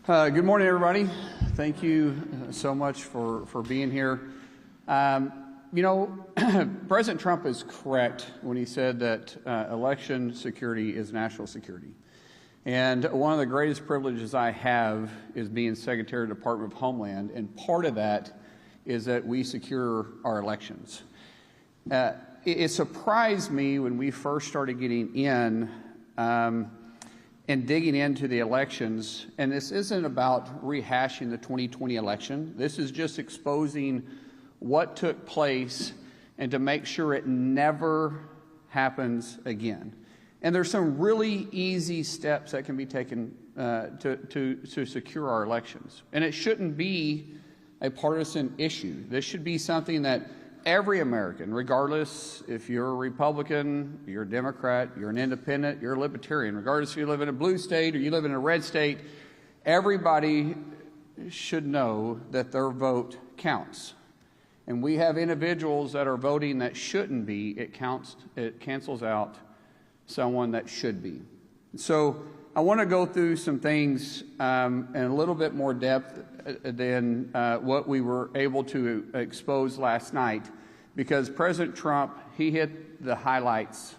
Good morning, everybody. Thank you so much for being here. President Trump is correct when he said that election security is national security. And one of the greatest privileges I have is being Secretary of the Department of Homeland, and part of that is that we secure our elections. It surprised me when we first started getting in and digging into the elections, and this isn't about rehashing the 2020 election. This is just exposing what took place and to make sure it never happens again. And there's some really easy steps that can be taken to secure our elections. And it shouldn't be a partisan issue. This should be something that every American, regardless if you're a Republican, you're a Democrat, you're an independent, you're a libertarian, regardless if you live in a blue state or you live in a red state, everybody should know that their vote counts. And we have individuals that are voting that shouldn't be. It cancels out someone that should be. So I want to go through some things in a little bit more depth than what we were able to expose last night, because President Trump, he hit the highlights,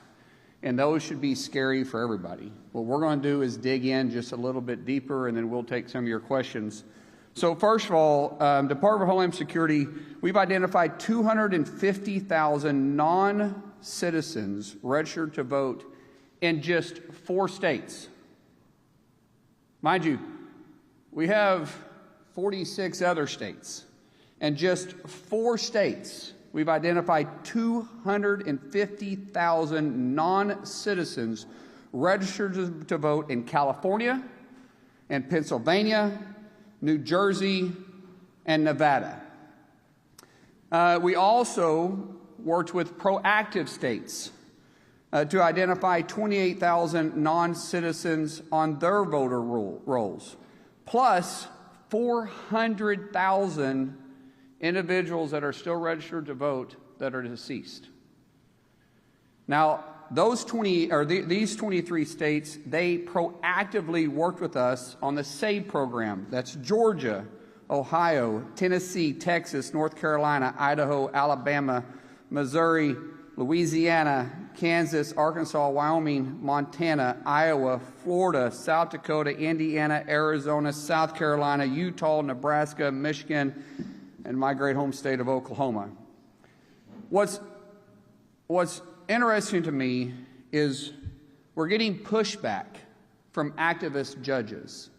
and those should be scary for everybody. What we're going to do is dig in just a little bit deeper, and then we'll take some of your questions. So first of all, Department of Homeland Security, we've identified 250,000 non-citizens registered to vote in just 4 states. Mind you, we have 46 other states. And just 4 states, we've identified 250,000 non-citizens registered to vote in California, and Pennsylvania, New Jersey, and Nevada. We also worked with proactive states to identify 28,000 non-citizens on their voter rolls, plus 400,000 individuals that are still registered to vote that are deceased. Now, these 23 states, they proactively worked with us on the SAVE program. That's Georgia, Ohio, Tennessee, Texas, North Carolina, Idaho, Alabama, Missouri, Louisiana, Kansas, Arkansas, Wyoming, Montana, Iowa, Florida, South Dakota, Indiana, Arizona, South Carolina, Utah, Nebraska, Michigan, and my great home state of Oklahoma. What's interesting to me is we're getting pushback from activist judges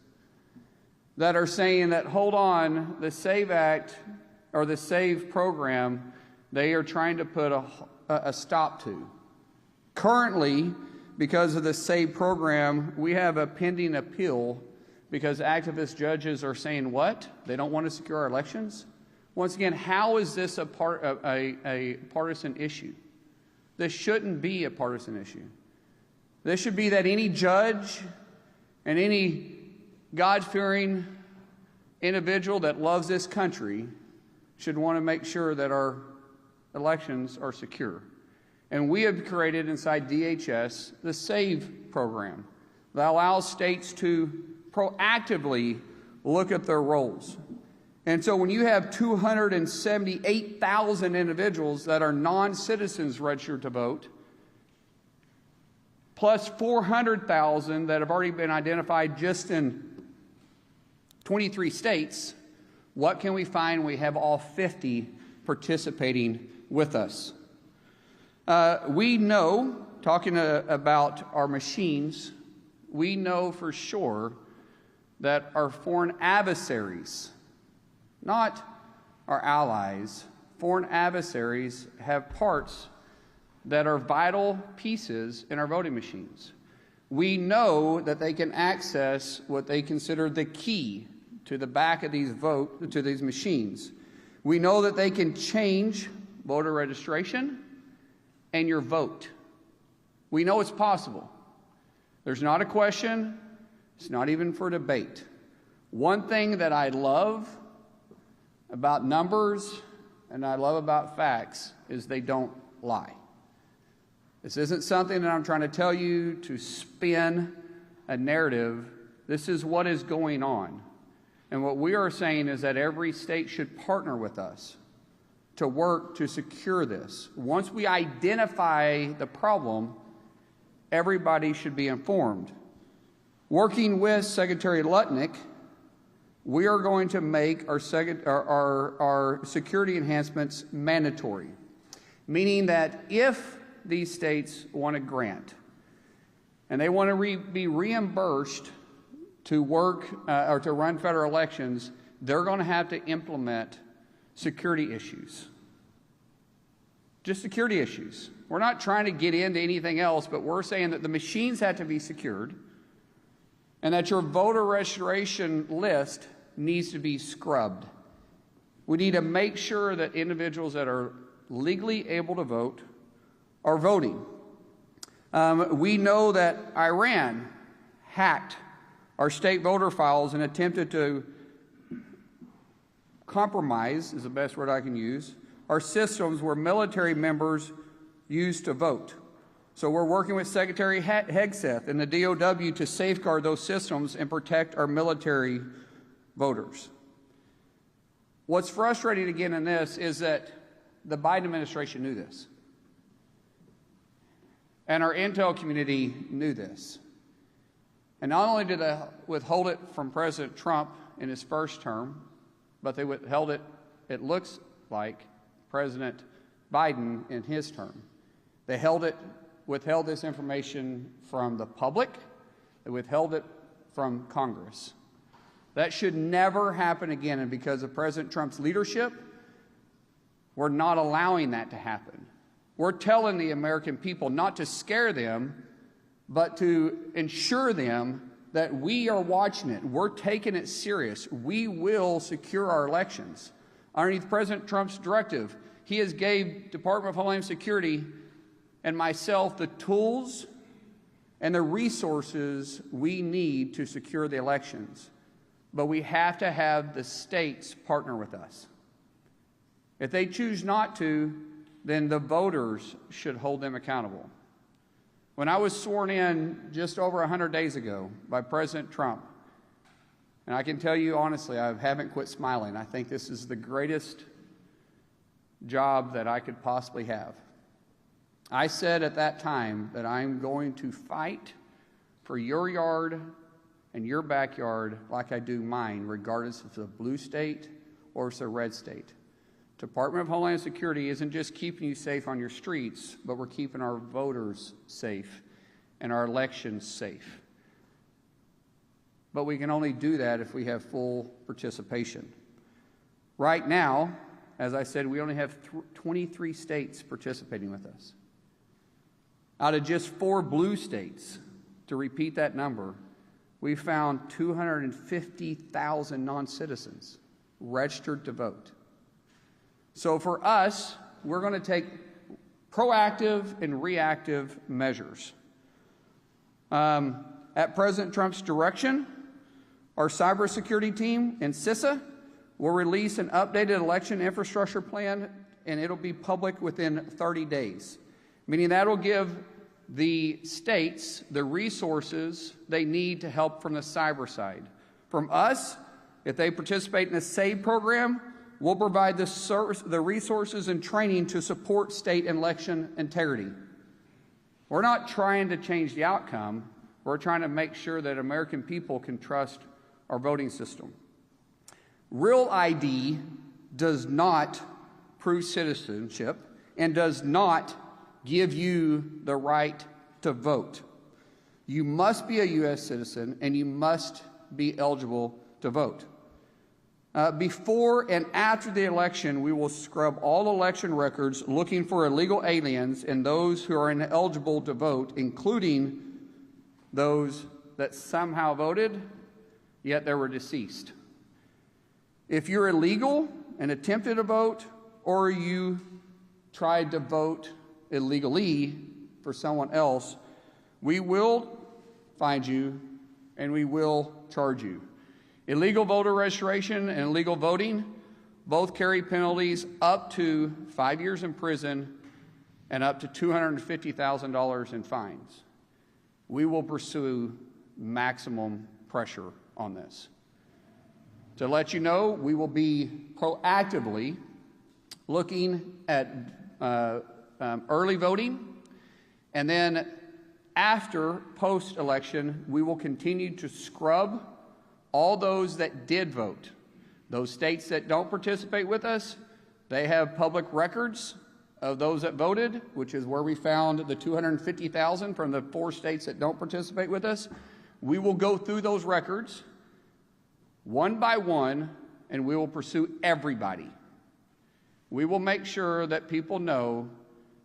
that are saying that, hold on, the SAVE Act or the SAVE program, they are trying to put a stop to. Currently, because of the SAVE program, we have a pending appeal because activist judges are saying what? They don't want to secure our elections? Once again, how is this a partisan issue? This shouldn't be a partisan issue. This should be that any judge and any God-fearing individual that loves this country should want to make sure that our elections are secure. And we have created inside DHS the SAVE program that allows states to proactively look at their rolls. And so when you have 278,000 individuals that are non-citizens registered to vote, plus 400,000 that have already been identified just in 23 states, what can we find? We have all 50 participating with us. We know, talking about our machines, we know for sure that our foreign adversaries, not our allies, foreign adversaries have parts that are vital pieces in our voting machines. We know that they can access what they consider the key to the back of these machines. We know that they can change voter registration and your vote. We know it's possible. There's not a question. It's not even for debate. One thing that I love about numbers and I love about facts is they don't lie. This isn't something that I'm trying to tell you to spin a narrative. This is what is going on. And what we are saying is that every state should partner with us to work to secure this. Once we identify the problem, everybody should be informed. Working with Secretary Lutnick, we are going to make our security enhancements mandatory, meaning that if these states want a grant and they want to be reimbursed to work or to run federal elections, they're going to have to implement security issues. Just security issues. We're not trying to get into anything else, but we're saying that the machines have to be secured and that your voter registration list needs to be scrubbed. We need to make sure that individuals that are legally able to vote are voting. We know that Iran hacked our state voter files and attempted to compromise, is the best word I can use, our systems where military members used to vote. So we're working with Secretary Hegseth and the DOW to safeguard those systems and protect our military voters. What's frustrating again in this is that the Biden administration knew this. And our intel community knew this. And not only did they withhold it from President Trump in his first term, but they withheld it, it looks like, President Biden in his term. They withheld this information from the public. They withheld it from Congress. That should never happen again, and because of President Trump's leadership, we're not allowing that to happen. We're telling the American people not to scare them, but to ensure them that we are watching it. We're taking it serious. We will secure our elections. Underneath President Trump's directive, he has gave Department of Homeland Security and myself the tools and the resources we need to secure the elections. But we have to have the states partner with us. If they choose not to, then the voters should hold them accountable. When I was sworn in just over 100 days ago by President Trump, and I can tell you honestly, I haven't quit smiling. I think this is the greatest job that I could possibly have. I said at that time that I'm going to fight for your yard and your backyard like I do mine, regardless if it's a blue state or it's a red state. Department of Homeland Security isn't just keeping you safe on your streets, but we're keeping our voters safe and our elections safe. But we can only do that if we have full participation. Right now, as I said, we only have 23 states participating with us. Out of just 4 blue states, to repeat that number, we found 250,000 non-citizens registered to vote. So for us, we're going to take proactive and reactive measures. At President Trump's direction, our cybersecurity team in CISA will release an updated election infrastructure plan, and it'll be public within 30 days, meaning that will give the states the resources they need to help from the cyber side. From us, if they participate in the SAVE program, we'll provide the resources and training to support state election integrity. We're not trying to change the outcome. We're trying to make sure that American people can trust our voting system. Real ID does not prove citizenship and does not give you the right to vote. You must be a U.S. citizen and you must be eligible to vote. Before and after the election, we will scrub all election records looking for illegal aliens and those who are ineligible to vote, including those that somehow voted, yet they were deceased. If you're illegal and attempted to vote, or you tried to vote illegally for someone else, we will find you and we will charge you. Illegal voter registration and illegal voting both carry penalties up to 5 years in prison and up to $250,000 in fines. We will pursue maximum pressure on this. To let you know, we will be proactively looking at early voting, and then after post-election, we will continue to scrub all those that did vote. Those states that don't participate with us, they have public records of those that voted, which is where we found the 250,000 from the 4 states that don't participate with us. We will go through those records one by one, and we will pursue everybody. We will make sure that people know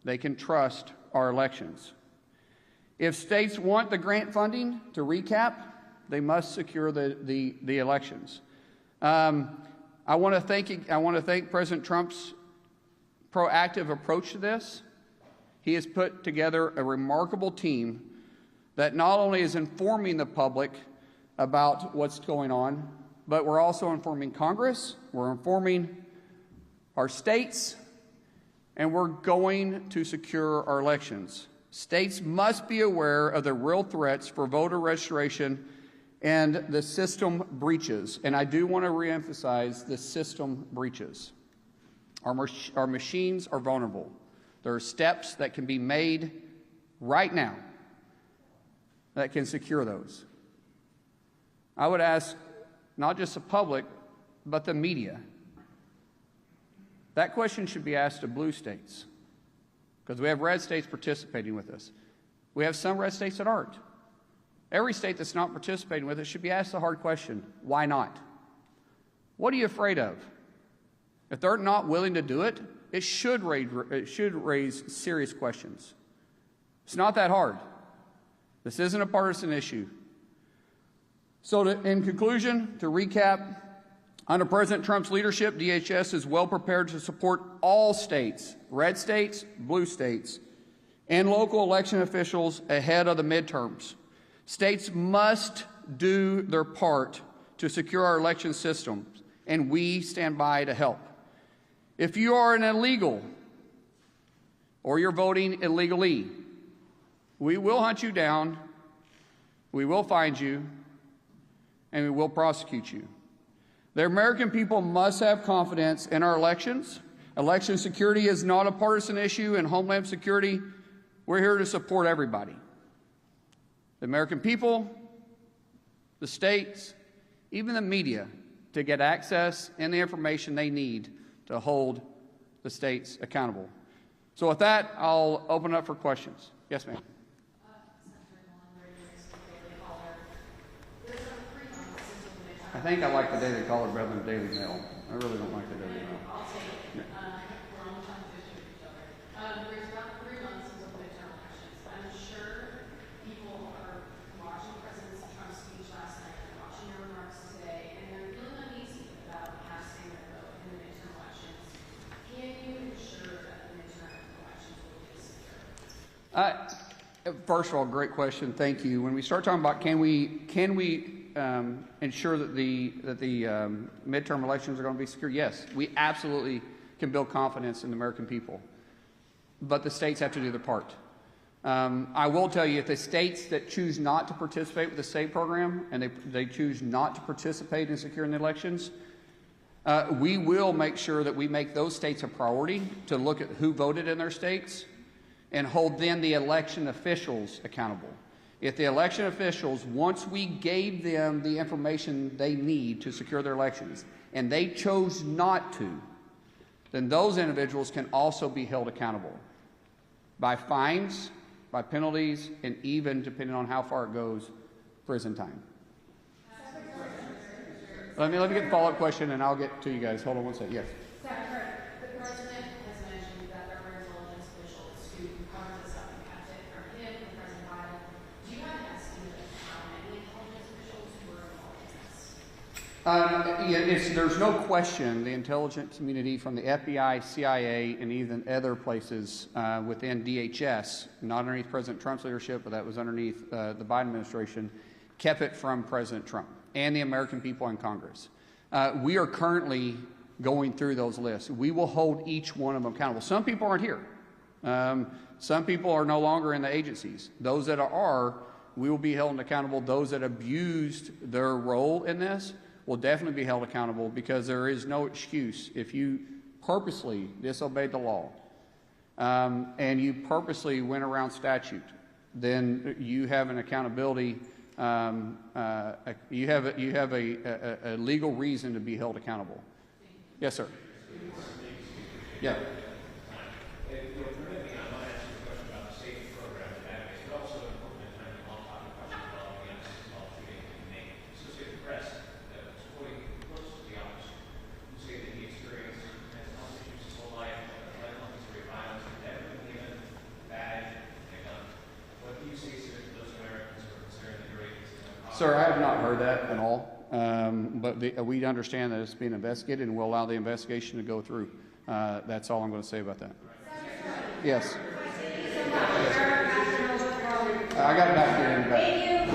they can trust our elections. If states want the grant funding, to recap, they must secure the elections. I want to thank President Trump's proactive approach to this. He has put together a remarkable team that not only is informing the public about what's going on, but we're also informing Congress, we're informing our states, and we're going to secure our elections. States must be aware of the real threats for voter registration and the system breaches. And I do want to reemphasize the system breaches. Our machines are vulnerable. There are steps that can be made right now that can secure those. I would ask not just the public, but the media. That question should be asked of blue states, because we have red states participating with us. We have some red states that aren't. Every state that's not participating with us should be asked the hard question, why not? What are you afraid of? If they're not willing to do it, it should raise serious questions. It's not that hard. This isn't a partisan issue. So in conclusion, to recap, under President Trump's leadership, DHS is well prepared to support all states, red states, blue states, and local election officials ahead of the midterms. States must do their part to secure our election systems, and we stand by to help. If you are an illegal or you're voting illegally, we will hunt you down, we will find you, and we will prosecute you. The American people must have confidence in our elections. Election security is not a partisan issue, and Homeland Security, we're here to support everybody. The American people, the states, even the media, to get access and the information they need to hold the states accountable. So with that, I'll open up for questions. Yes, ma'am. I think I like the Daily Caller better than the Daily Mail. I really don't like the Daily Mail. I'll take it. We're on time to issue each other. There's about 3 months until the midterm elections. I'm sure people are watching President Trump's speech last night, and watching your remarks today, and they're feeling uneasy about casting their vote in the midterm elections. Can you ensure that the midterm elections will be secure? First of all, great question. Thank you. When we start talking about can we ensure that the midterm elections are going to be secure, yes, we absolutely can build confidence in the American people. But the states have to do their part. I will tell you, if the states that choose not to participate with the state program and they choose not to participate in securing the elections, we will make sure that we make those states a priority to look at who voted in their states and hold then the election officials accountable. If the election officials, once we gave them the information they need to secure their elections, and they chose not to, then those individuals can also be held accountable by fines, by penalties, and even, depending on how far it goes, prison time. Let me get the follow-up question, and I'll get to you guys. Hold on one second. Yes. The president has mentioned that there were intelligence officials who covered this up and kept it from him and President Biden. Do you have an estimate of how many intelligence officials were involved in this? There's no question the intelligence community from the FBI, CIA, and even other places within DHS, not underneath President Trump's leadership, but that was underneath the Biden administration, kept it from President Trump and the American people in Congress. We are currently going through those lists. We will hold each one of them accountable. Some people aren't here. Some people are no longer in the agencies. Those that are, we will be held accountable. Those that abused their role in this will definitely be held accountable, because there is no excuse if you purposely disobeyed the law and you purposely went around statute, then you have an accountability. You have a legal reason to be held accountable. Yes, sir. Yeah. Sir, I have not heard that at all, but we understand that it's being investigated, and we'll allow the investigation to go through. That's all I'm going to say about that. Yes. I got it back here in the back. Thank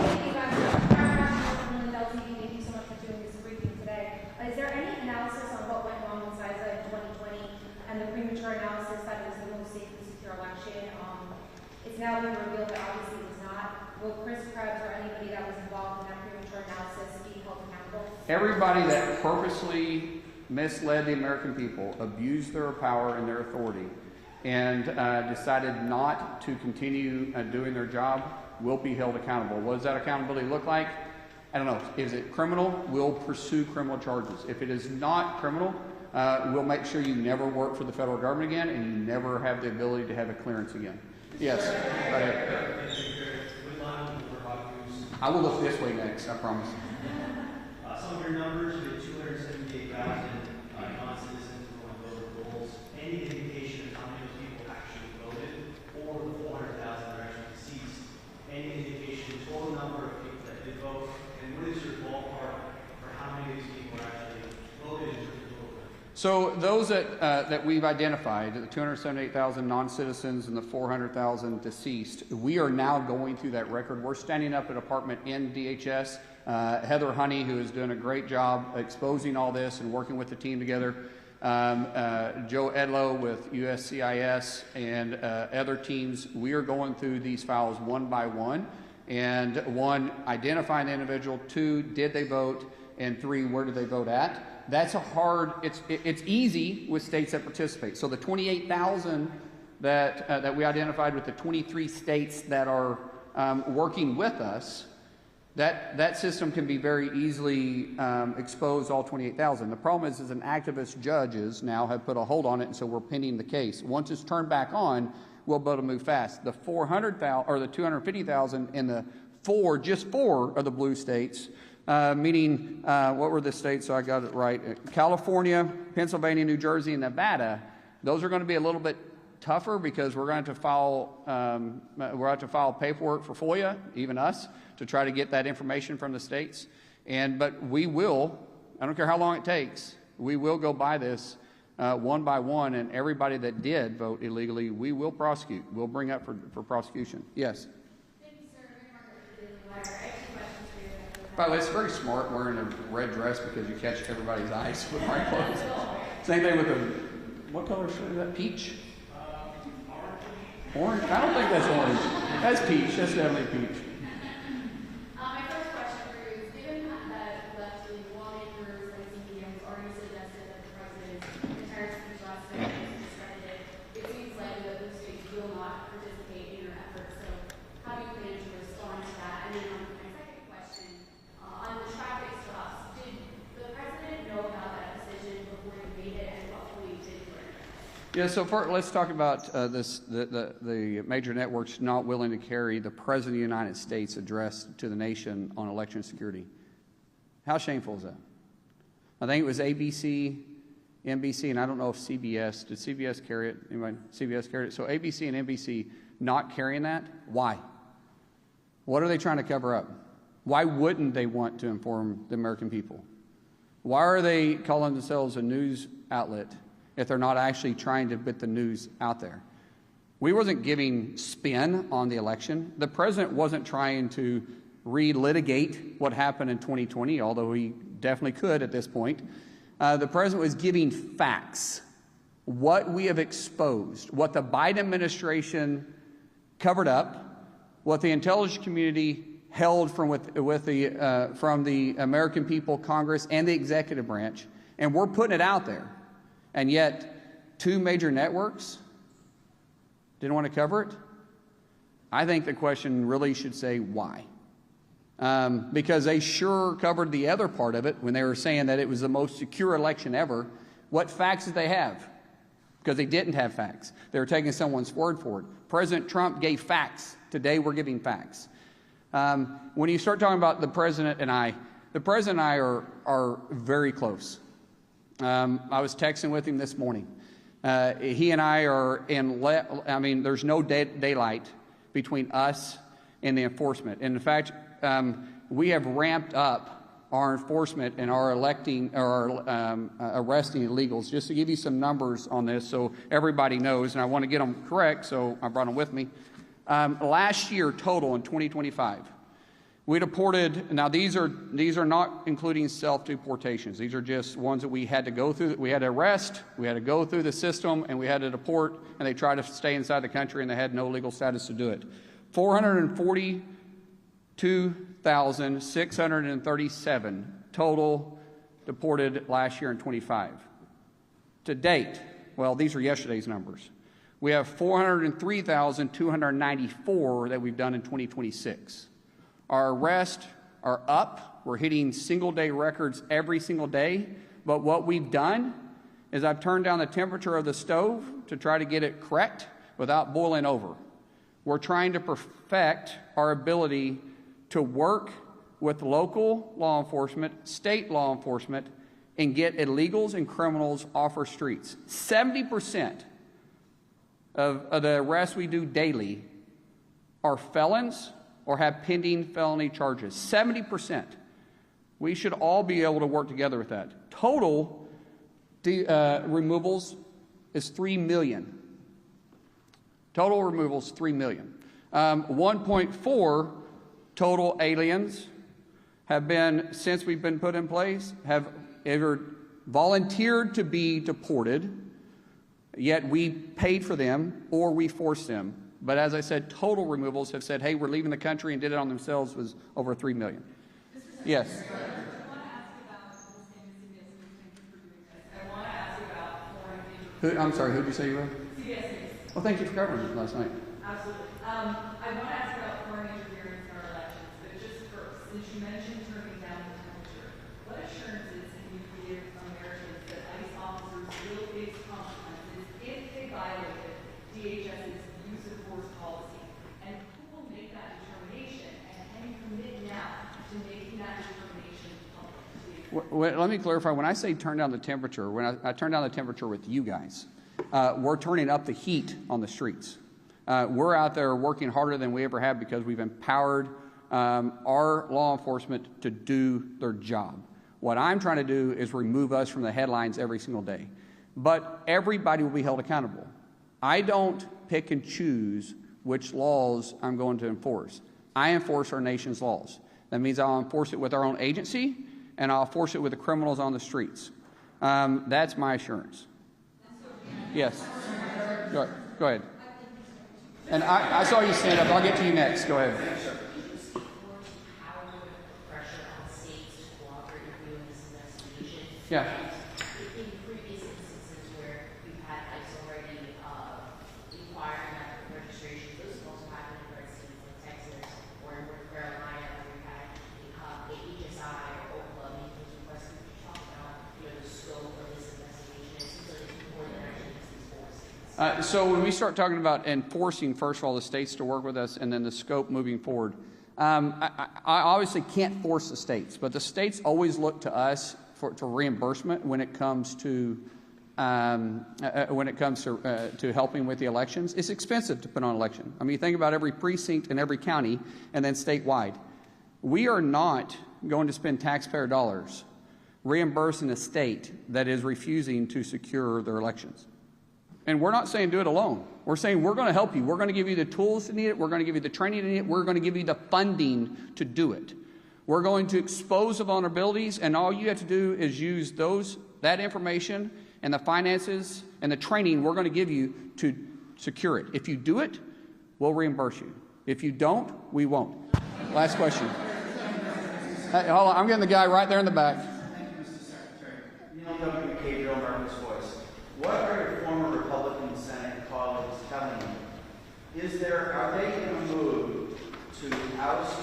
you so much for doing this briefing today. Is there any analysis on what went wrong with CISA in 2020 and the premature analysis that it was the most safe and secure election? It's now been revealed that obviously it was not. Will Chris Krebs or anybody that was involved in that premature analysis be held accountable? Everybody that purposely misled the American people, abused their power and their authority, and decided not to continue doing their job will be held accountable. What does that accountability look like? I don't know. Is it criminal? We'll pursue criminal charges. If it is not criminal, we'll make sure you never work for the federal government again, and you never have the ability to have a clearance again. Yes. Go ahead. I will look this way next, I promise. Some of your numbers, you had 278,000 non-citizens who want to vote at polls. Any indication of how many of those people actually voted, or the 400,000 that are actually deceased? Any indication, total number of people that did vote, and what is your ballpark for how many of these people actually voted in terms of vote? So those that we've identified, the 278,000 non-citizens and the 400,000 deceased, we are now going through that record. We're standing up a department in DHS. Heather Honey, who is doing a great job exposing all this and working with the team together. Joe Edlow with USCIS and other teams. We are going through these files one by one. And one, identifying the individual. Two, did they vote? And three, where did they vote at? That's a hard, it's easy with states that participate. So the 28,000 that we identified with the 23 states that are working with us, that system can be very easily exposed, all 28,000. The problem is an activist judges now have put a hold on it, and so we're pending the case. Once it's turned back on, we'll be able to move fast. The 400,000 or the 250,000 in the just four of the blue states. Meaning, what were the states? So I got it right. California, Pennsylvania, New Jersey, and Nevada. Those are going to be a little bit tougher because we're going to file paperwork for FOIA, even us, to try to get that information from the states. But we will. I don't care how long it takes. We will go by this one by one, and everybody that did vote illegally, we will prosecute. We'll bring up for prosecution. Yes. By the way, it's very smart wearing a red dress because you catch everybody's eyes with my clothes. Same thing with what color shirt is that? Peach? Orange? I don't think that's orange. That's peach. That's definitely peach. My first question for you is, given that left-wing lawmakers and CPMs already suggested that the president's entire speech last night was discredited, it seems likely that those states will not participate in your efforts. So how do you plan to respond to that? And then my second question, on the traffic stops, did the president know about that decision before he made it, and what point did he learn? Yeah, so let's talk about the major networks not willing to carry the President of the United States address to the nation on election security. How shameful is that? I think it was ABC, NBC, and I don't know if CBS. Did CBS carry it? Anybody? CBS carried it. So ABC and NBC not carrying that? Why? What are they trying to cover up? Why wouldn't they want to inform the American people? Why are they calling themselves a news outlet if they're not actually trying to put the news out there? We wasn't giving spin on the election. The president wasn't trying to relitigate what happened in 2020, although he definitely could at this point. The president was giving facts, what we have exposed, what the Biden administration covered up, what the intelligence community held from the American people, Congress, and the executive branch, and we're putting it out there. And yet, 2 major networks didn't want to cover it. I think the question really should say why. Because they sure covered the other part of it when they were saying that it was the most secure election ever. What facts did they have? Because they didn't have facts. They were taking someone's word for it. President Trump gave facts. Today we're giving facts. When you start talking about the president and I are very close. I was texting with him this morning. He and I are there's no daylight between us and the enforcement. And in fact, we have ramped up our enforcement and our arresting illegals. Just to give you some numbers on this so everybody knows, and I want to get them correct, so I brought them with me. Last year total in 2025, we deported, now these are not including self-deportations. These are just ones that we had to go through, we had to arrest, we had to go through the system, and we had to deport, and they tried to stay inside the country, and they had no legal status to do it. 442,637 total deported last year in 25. To date, well, these are yesterday's numbers. We have 403,294 that we've done in 2026. Our arrests are up. We're hitting single-day records every single day. But what we've done is I've turned down the temperature of the stove to try to get it correct without boiling over. We're trying to perfect our ability to work with local law enforcement, state law enforcement, and get illegals and criminals off our streets. 70% of the arrests we do daily are felons or have pending felony charges. 70%. We should all be able to work together with that. Total removals is 3 million. Total removals, 3 million. 1.4 total aliens have been, since we've been put in place, have either volunteered to be deported, yet we paid for them, or we forced them. But as I said, total removals have said, hey, we're leaving the country and did it on themselves was over 3 million. Yes. I want to ask you about foreign agents. I'm sorry, who did you say you were? CBS. Well, thank you for covering it last night. Absolutely. I want to ask about foreign interference in our elections, but just first, since you mentioned turning down the temperature, what assurances can you give Americans that ICE officers will face consequences if they violate DHS's use of force policy? And who will make that determination? And can you commit now to making that determination public? Let me clarify. When I say turn down the temperature, when I turn down the temperature with you guys, we're turning up the heat on the streets. We're out there working harder than we ever have because we've empowered our law enforcement to do their job. What I'm trying to do is remove us from the headlines every single day. But everybody will be held accountable. I don't pick and choose which laws I'm going to enforce. I enforce our nation's laws. That means I'll enforce it with our own agency, and I'll enforce it with the criminals on the streets. That's my assurance. Yes. Go ahead. And I saw you stand up. I'll get to you next. Go ahead. Yeah. In previous instances where we've had ICE already requiring that registration, those have also happened in other states like Texas or in North Carolina, where we've had HSI or Oklahoma meetings requests. Could you talk about the scope of this investigation? It seems like it's more than actually these forces. So when we start talking about enforcing, first of all, the states to work with us, and then the scope moving forward, I obviously can't force the states, but the states always look to us for reimbursement when it comes to helping with the elections. It's expensive to put on an election. I mean, you think about every precinct in every county and then statewide. We are not going to spend taxpayer dollars reimbursing a state that is refusing to secure their elections. And we're not saying do it alone. We're saying we're going to help you. We're going to give you the tools to need it. We're going to give you the training to need it. We're going to give you the funding to do it. We're going to expose the vulnerabilities, and all you have to do is use that information and the finances and the training we're going to give you to secure it. If you do it, we'll reimburse you. If you don't, we won't. Last question. Hey, hold on. I'm getting the guy right there in the back. Thank you, Mr. Secretary. Neil W. Cahill, Marcus Voice. What are your former Republican Senate colleagues telling you? Are they in a mood to oust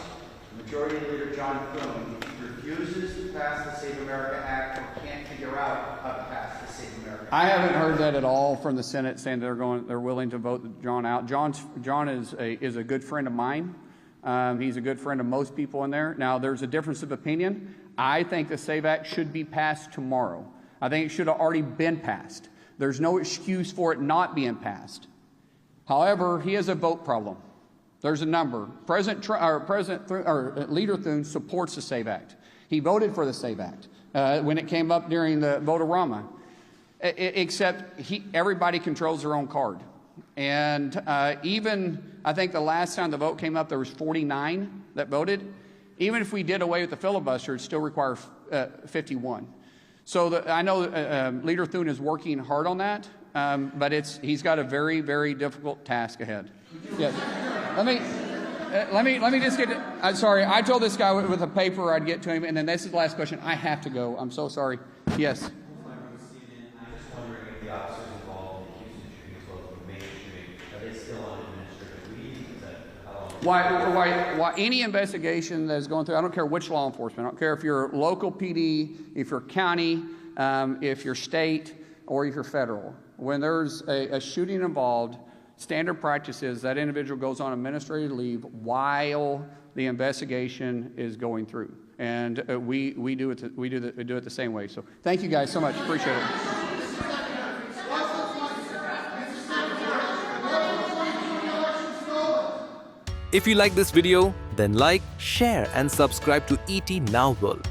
Majority Leader John Thune if he refuses to pass the Save America Act or can't figure out how to pass the Save America Act? I haven't heard that at all from the Senate saying they're willing to vote John out. John is a good friend of mine. He's a good friend of most people in there. Now, there's a difference of opinion. I think the SAVE Act should be passed tomorrow. I think it should have already been passed. There's no excuse for it not being passed. However, he has a vote problem. There's a number. Leader Thune supports the SAVE Act. He voted for the SAVE Act when it came up during the vote-a-rama. Except everybody controls their own card. And even, I think the last time the vote came up, there was 49 that voted. Even if we did away with the filibuster, it still requires 51. So I know Leader Thune is working hard on that, but he's got a very, very difficult task ahead. Yes. Let me just get. I'm sorry. I told this guy with a paper I'd get to him, and then this is the last question. I have to go. I'm so sorry. Yes. I'm just wondering if the officers involved in the Houston shooting as well as the Maine shooting, are they still on administrative leave? Is that how long? Why any investigation that is going through, I don't care which law enforcement, I don't care if you're local PD, if you're county, if you're state, or if you're federal. When there's a shooting involved, standard practice is that individual goes on administrative leave while the investigation is going through. And we do it the same way. So thank you guys so much. Appreciate it. If you like this video, then like, share and subscribe to ET Now World.